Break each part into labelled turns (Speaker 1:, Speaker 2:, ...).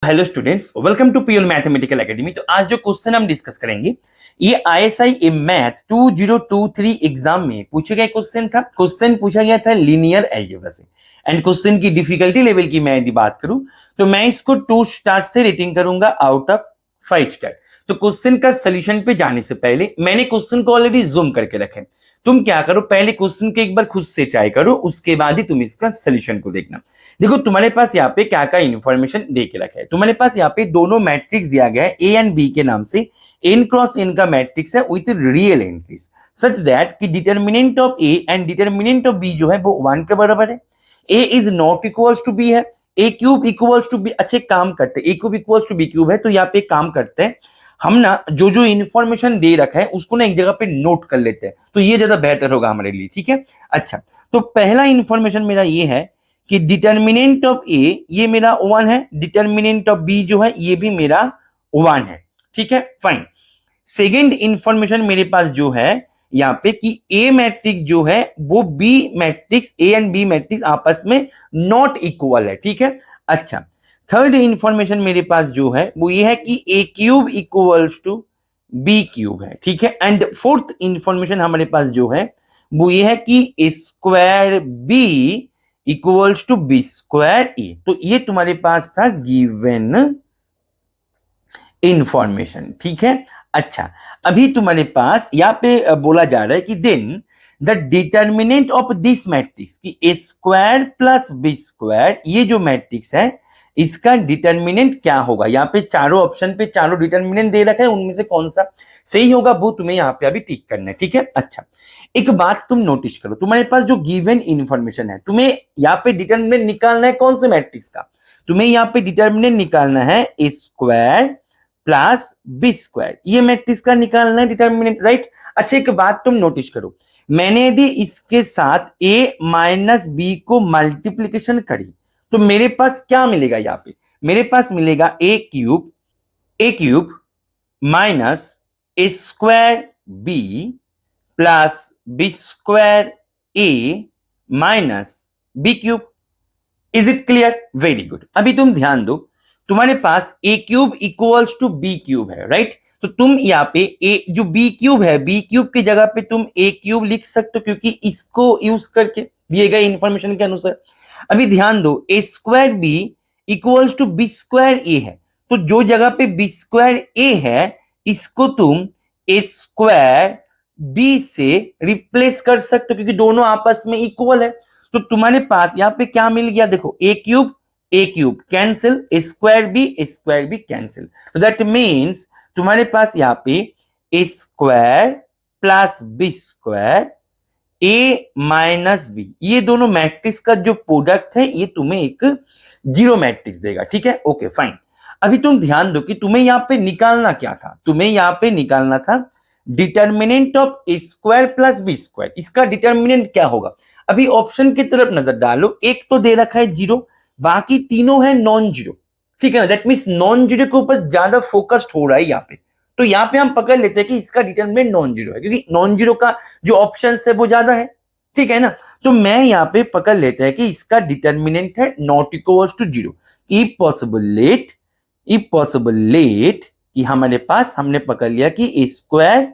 Speaker 1: Hello students, welcome to PL mathematical academy. तो आज जो क्वेश्चन हम डिस्कस करेंगे ये आईएसआई मैथ 2023 एग्जाम में पूछे गए क्वेश्चन था। क्वेश्चन पूछा गया था लीनियर अलजेब्रा से एंड क्वेश्चन की डिफिकल्टी लेवल की मैं यदि बात करूं तो मैं इसको 2 स्टार से रेटिंग करूंगा आउट ऑफ 5 स्टार। तो क्वेश्चन का सोल्यूशन पे जाने से पहले मैंने क्वेश्चन को ऑलरेडी जूम करके रखे। तुम क्या करो, पहले क्वेश्चन को एक बार खुद से ट्राई करो, उसके बाद ही तुम इसका सोल्यूशन को देखना। देखो तुम्हारे पास यहाँ पे क्या क्या इंफॉर्मेशन दे के रखा है। तुम्हारे पास यहाँ पे दोनों मैट्रिक्स दिया गया है ए एंड बी के नाम से। n क्रॉस n का मैट्रिक्स है with real entries such that कि determinant of A and determinant of B जो है वो 1 के बराबर है। a is not equals to b है, a cube equals to b। अच्छे काम करते हैं, a cube equals to b cube है। तो यहाँ पे काम करते हैं हम ना, जो जो इन्फॉर्मेशन दे रखा है उसको ना एक जगह पे नोट कर लेते हैं, तो ये ज्यादा बेहतर होगा हमारे लिए। ठीक है, अच्छा तो पहला इंफॉर्मेशन मेरा ये है कि डिटर्मिनेंट ऑफ ए ये मेरा 1 है, डिटर्मिनेंट ऑफ बी जो है ये भी मेरा 1 है। ठीक है, फाइन। सेकेंड इंफॉर्मेशन मेरे पास जो है यहाँ पे कि ए मैट्रिक्स जो है वो B matrix, A and B matrix आपस में नॉट इक्वल है। ठीक है, अच्छा थर्ड इंफॉर्मेशन मेरे पास जो है वो ये है कि A cube equals to B cube है। ठीक है, एंड फोर्थ इंफॉर्मेशन हमारे पास जो है वो ये है कि square B equals to B square A. तो ये तुम्हारे पास था गिवन इंफॉर्मेशन। ठीक है, अच्छा अभी तुम्हारे पास यहाँ पे बोला जा रहा है कि then the determinant of this matrix की A square plus B square, ये जो मैट्रिक्स है इसका डिटर्मिनेंट क्या होगा। यहाँ पे चारों ऑप्शन पे चारों डिटर्मिनेंट दे रखा है, उनमें से कौन सा सही होगा वो तुम्हें यहाँ पे अभी टिक करना है। ठीक है, अच्छा एक बात तुम नोटिस करो, तुम्हारे पास जो गिवन इंफॉर्मेशन है तुम्हें यहाँ पे डिटर्मिनेंट निकालना है कौन से मैट्रिक्स का। तुम्हें यहाँ पे डिटर्मिनेंट निकालना है ए स्क्वायर प्लस बी स्क्वायर, ये मैट्रिक्स का निकालना है डिटर्मिनेंट, राइट। अच्छा एक बात तुम नोटिस करो, मैंने यदि इसके साथ a माइनस बी को मल्टीप्लीकेशन करी तो मेरे पास क्या मिलेगा। यहाँ पे मेरे पास मिलेगा A cube minus A square B plus B square A minus B cube. Is it clear? Very good. अभी तुम ध्यान दो, तुम्हारे पास A cube equals to B cube है, राइट। तो तुम यहाँ पे ए जो बी क्यूब है, बी क्यूब की जगह पे तुम ए क्यूब लिख सकते हो क्योंकि इसको यूज करके दिए गए इंफॉर्मेशन के अनुसार। अभी ध्यान दो, A square B equals to B square A है, तो जो जगह पे बी स्क्वायर ए है इसको तुम ए स्क्वायर बी से रिप्लेस कर सकते हो क्योंकि दोनों आपस में इक्वल है। तो तुम्हारे पास यहाँ पे क्या मिल गया, देखो A cube cancel, square B cancel. तो दैट मीन्स तुम्हारे पास यहाँ पे A square plus B square A minus B, ये दोनों मैट्रिक्स का जो प्रोडक्ट है ये तुम्हें एक जीरो मैट्रिक्स देगा। ठीक है, ओके फाइन। अभी तुम ध्यान दो कि तुम्हें यहाँ पे निकालना क्या था, तुम्हें यहाँ पे निकालना था determinant of A square plus B square. इसका डिटर्मिनेंट क्या होगा। अभी ऑप्शन की तरफ नजर डालो, एक तो दे रखा है जीरो, बाकी तीनों है नॉन जीरो। ठीक है ना, दैट मीन्स नॉन जीरो के ऊपर ज्यादा फोकस्ड हो रहा है यहाँ पे। तो यहाँ पे हम पकड़ लेते हैं कि इसका डिटर्मिनेंट नॉन जीरो है क्योंकि नॉन जीरो का जो ऑप्शन है वो ज्यादा है। ठीक है ना, तो मैं यहाँ पे पकड़ लेते हैं कि इसका डिटर्मिनेंट है not equals to zero. If possible let कि हमारे पास हमने पकड़ लिया कि A square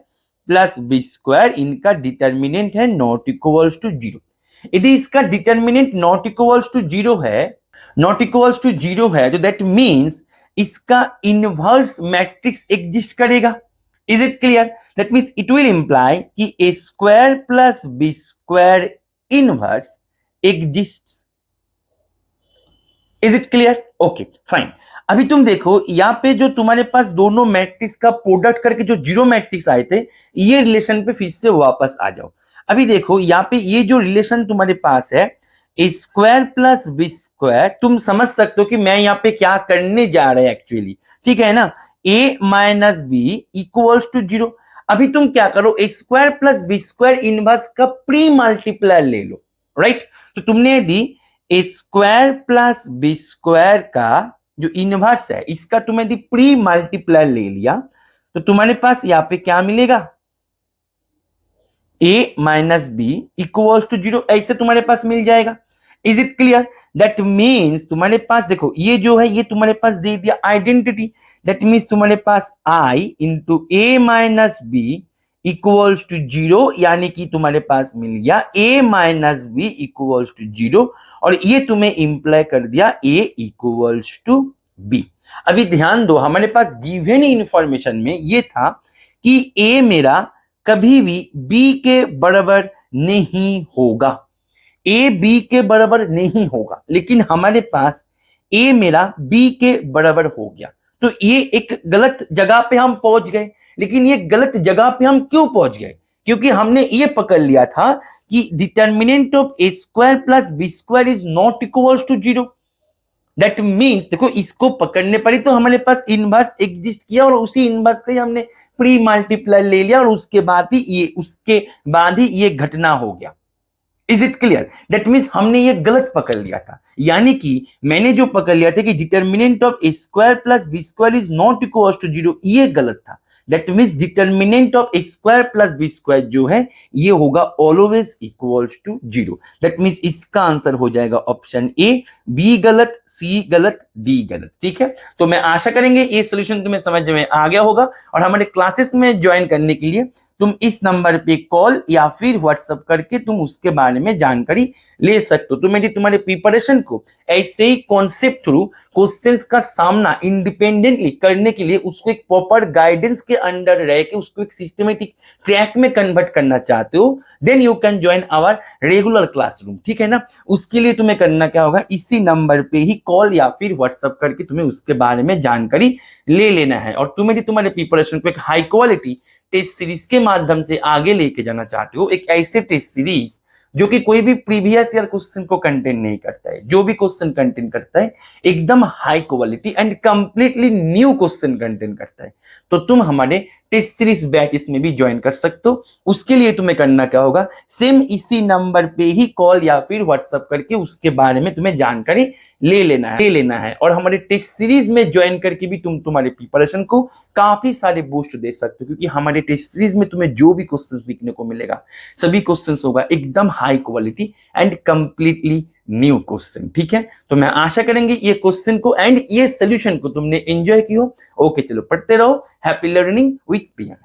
Speaker 1: plus B square इनका डिटर्मिनेंट है नॉट इक्वल्स टू जीरो। यदि इसका determinant not equals to zero है तो दैट मीन्स इसका इनवर्स मैट्रिक्स एग्जिस्ट करेगा। Is it clear? That means it will imply कि A square plus B square inverse exists. Is it clear? Okay fine. अभी तुम देखो यहाँ पे जो तुम्हारे पास दोनों मैट्रिक्स का प्रोडक्ट करके जो जीरो मैट्रिक्स आए थे, ये रिलेशन पे फिर से वापस आ जाओ। अभी देखो यहाँ पे ये जो रिलेशन तुम्हारे पास है ए स्क्वायर प्लस बी स्क्वायर, तुम समझ सकते हो कि मैं यहाँ पे क्या करने जा रहा है एक्चुअली। ठीक है ना, A minus B equals to zero. अभी तुम क्या करो, A square plus B square inverse का प्री मल्टीप्लाई ले लो, राइट। तो तुमने यदि A square plus B square का जो इनवर्स है इसका तुमने यदि प्री मल्टीप्लाई ले लिया तो तुम्हारे पास यहाँ पे क्या मिलेगा, A minus B equals to zero, ऐसे तुम्हारे पास मिल जाएगा। Is it clear? That means तुम्हारे पास देखो ये जो है ये तुम्हारे पास दे दिया आइडेंटिटी, दैट मीन्स तुम्हारे पास I into A minus B equals to zero, यानी कि तुम्हारे पास मिल गया a minus B equals to zero, और ये तुम्हें इंप्लाई कर दिया a इक्वल्स टू b। अभी ध्यान दो, हमारे पास गिवन इंफॉर्मेशन में ये था कि a मेरा कभी भी b के बराबर नहीं होगा, a b के बराबर नहीं होगा, लेकिन हमारे पास a मेरा b के बराबर हो गया। तो ये एक गलत जगह पे हम पहुंच गए। लेकिन ये गलत जगह पे हम क्यों पहुंच गए? क्योंकि हमने ये पकड़ लिया था कि determinant of A square plus B square is not equals to zero. That means देखो इसको पकड़ने पर ही तो हमारे पास इनवर्स एग्जिस्ट किया, और उसी इनवर्स का ही हमने प्री मल्टीप्लाई ले लिया, और उसके बाद ही ये घटना हो गया। Is it clear? That means हमने ये गलत पकड़ लिया था, यानी कि मैंने जो पकड़ लिया था कि determinant of A square plus B square is not equals to zero, ये गलत था। That means determinant of A square plus B square जो है ये होगा always equals to zero. That means इसका आंसर हो जाएगा ऑप्शन ए, बी गलत, सी गलत, डी गलत। ठीक है, तो मैं आशा करेंगे ये सोल्यूशन तुम्हें समझ में आ गया होगा, और हमारे क्लासेस में ज्वाइन करने के लिए तुम इस नंबर पे कॉल या फिर व्हाट्सएप करके तुम उसके बारे में जानकारी ले सकते हो। तो मेरी तुम्हारे प्रिपरेशन को ऐसे ही कॉन्सेप्ट थ्रू क्वेश्चंस का सामना इंडिपेंडेंटली करने के लिए उसको एक प्रॉपर गाइडेंस के अंडर रह के उसको एक सिस्टमेटिक ट्रैक में कन्वर्ट करना चाहते हो, then you can join our regular classroom. ठीक है ना, उसके लिए तुम्हें करना क्या होगा, इसी नंबर पे ही कॉल या फिर व्हाट्सएप करके तुम्हें उसके बारे में जानकारी ले लेना है। और तुम्हें तुम्हारे प्रिपरेशन को एक हाई क्वालिटी टेस्ट सीरीज के माध्यम से आगे लेके जाना चाहते हो, एक ऐसे टेस्ट सीरीज जो कि कोई भी प्रीवियस ईयर क्वेश्चन को कंटेन नहीं करता है, जो भी क्वेश्चन कंटेन करता है एकदम high quality and completely new question contain करता है, तो तुम हमारे टेस्ट सीरीज बैचेस में भी ज्वाइन कर सकते हो। उसके लिए तुम्हें करना क्या होगा, सेम इसी नंबर पे ही कॉल या फिर व्हाट्सएप करके उसके बारे में तुम्हें जानकारी ले लेना है। और हमारे टेस्ट सीरीज में ज्वाइन करके भी तुम तुम्हारे प्रिपरेशन को काफी सारे बूस्ट दे सकते हो, क्योंकि हमारे टेस्ट सीरीज में तुम्हें जो भी क्वेश्चंस देखने को मिलेगा सभी क्वेश्चंस होगा एकदम high quality and completely new question. ठीक है, तो मैं आशा करेंगे ये क्वेश्चन को एंड ये सोल्यूशन को तुमने एंजॉय किया। ओके, चलो पढ़ते रहो। Happy learning with PM.